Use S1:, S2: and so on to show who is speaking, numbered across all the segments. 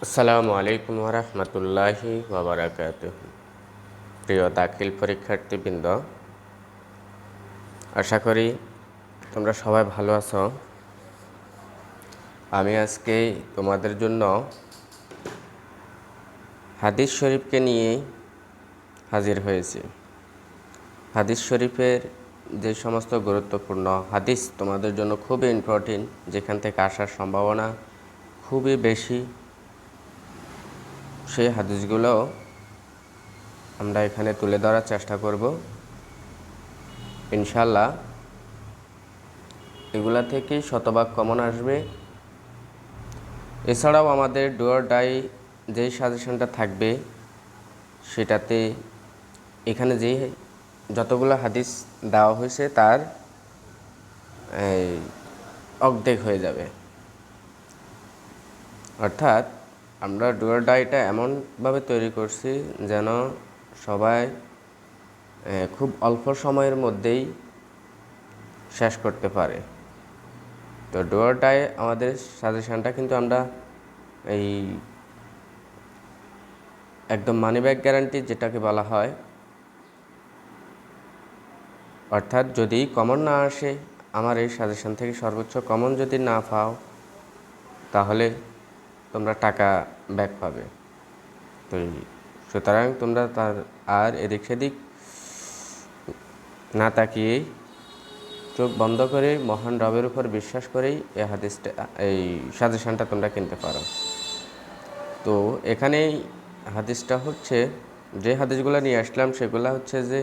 S1: আসসালামু আলাইকুম ওরহমতুল্লাহি ওয়াবারাকাতুহু। প্রিয় দাখিল পরীক্ষার্থীবৃন্দ, আশা করি তোমরা সবাই ভালো আছো। আমি আজকে তোমাদের জন্য হাদিস শরীফকে নিয়ে হাজির হয়েছি। হাদিস শরীফের যে সমস্ত গুরুত্বপূর্ণ হাদিস তোমাদের জন্য খুবই ইম্পর্টেন্ট, যেখান থেকে আসার সম্ভাবনা খুবই বেশি, সেই হাদিসগুলো আমরা এখানে তুলে ধরার চেষ্টা করব। ইনশাল্লাহ এগুলা থেকেই শতভাগ কমন আসবে। এছাড়াও আমাদের ডু অর ডাই যেই সাজেশনটা থাকবে, সেটাতে এখানে যে যতগুলো হাদিস দেওয়া হয়েছে তার অর্ধেক হয়ে যাবে। অর্থাৎ আমরা ডু অর ডাইটা এমনভাবে তৈরি করছি যেন সবাই খুব অল্প সময়ের মধ্যেই শেষ করতে পারে। তো ডু অর ডাই আমাদের সাজেশনটা কিন্তু আমরা এই একদম মানি ব্যাক গ্যারান্টি যেটাকে বলা হয়, অর্থাৎ যদি কমন না আসে, আমার এই সাজেশন থেকে সর্বোচ্চ কমন যদি না পাও, তাহলে তোমরা টাকা ব্যাক পাবে। তো সুতরাং তোমরা তার আর এদিক সেদিক না তাকিয়েই চোখ বন্ধ করে মহান রবের উপর বিশ্বাস করেই এই হাদিসটা এই সাজেশনটা তোমরা কিনতে পারো। তো এখানেই হাদিসটা হচ্ছে, যে হাদিসগুলো নিয়ে আসলাম সেগুলো হচ্ছে যে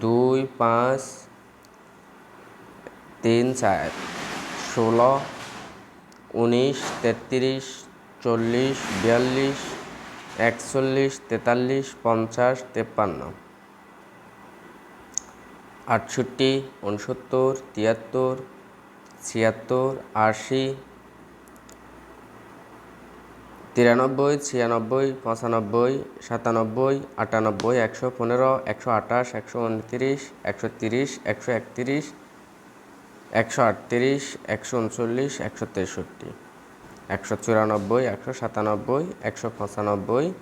S1: 2, 5, 3, 4, 16, 19, 33, 40, 42, 41, 43, 50, 53, 68, 69, 73, 76, 80, 93, 96, 95, 97, 98, 115, 128, 129, 130, 131, 138, 139, 163, 194, 197, 195,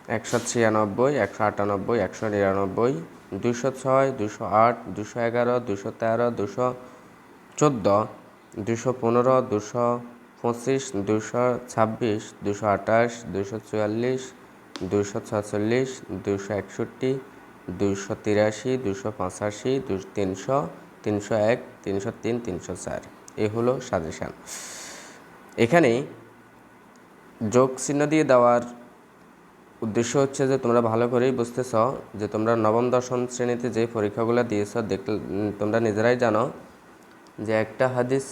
S1: 196, 198, 199, 206, 208, 211, 213, 214, 215, 225, 226, 228, 244, 246, 261, 283, 285, 300, 301, 303, 304। এই হলো সাজেশান। এখানে যোগ চিহ্ন দিয়ে দেওয়ার উদ্দেশ্য হচ্ছে যে তোমরা ভালো করেই বুঝতেছ যে তোমরা নবম দশম শ্রেণীতে যে পরীক্ষাগুলো দিয়েছ, তোমরা নিজেরাই জানো যে একটা হাদিস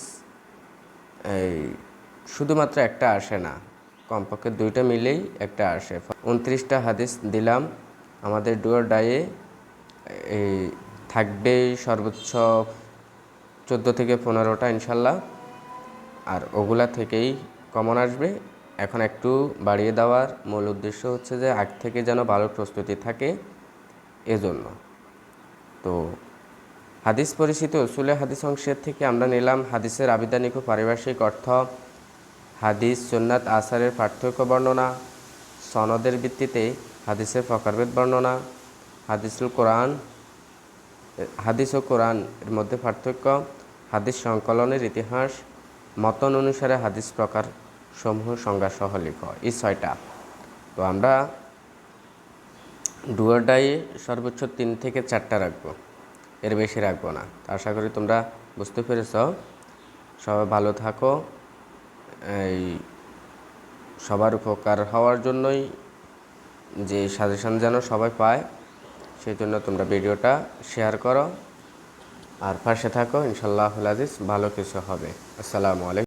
S1: শুধুমাত্র একটা আসে না, কমপক্ষে 2টা মিলেই একটা আসে। 29টা হাদিস দিলাম, আমাদের ডু অর ডাইয়ে থাকবে সর্বোচ্চ 14 থেকে 15টা ইনশাল্লাহ, আর ওগুলা থেকেই কমন আসবে। এখন একটু বাড়িয়ে দেওয়ার মূল উদ্দেশ্য হচ্ছে যে আগ থেকে যেন ভালো প্রস্তুতি থাকে, এজন্য। তো হাদিস পরিচিত উসুলে হাদিস অংশের থেকে আমরা নিলাম হাদিসের আবিধানিক ও পারিভাষিক অর্থ, হাদিস সুন্নাত আসারের পার্থক্য বর্ণনা, সনদের ভিত্তিতে হাদিসের প্রকারভেদ বর্ণনা, হাদিস ও কোরআন এর মধ্যে পার্থক্য, হাদিস সংকলনের ইতিহাস, মতন অনুসারে হাদিস প্রকার সমূহ সংজ্ঞা সহ লিখ, এই 6টা। তো আমরা ডু অর ডাইয়ে সর্বোচ্চ 3 থেকে 4টা রাখবো, এর বেশি রাখবো না। আশা করি তোমরা বুঝতে পেরেছ। সবাই ভালো থাকো। এই সবার উপকার হওয়ার জন্যই যে সাজেশন যেন সবাই পায়, সেই জন্য তোমরা ভিডিওটা শেয়ার করো আর পাশে থাকো। ইনশাআল্লাহুল আজিজ ভালো কিছু হবে। আসসালামু আলাইকুম।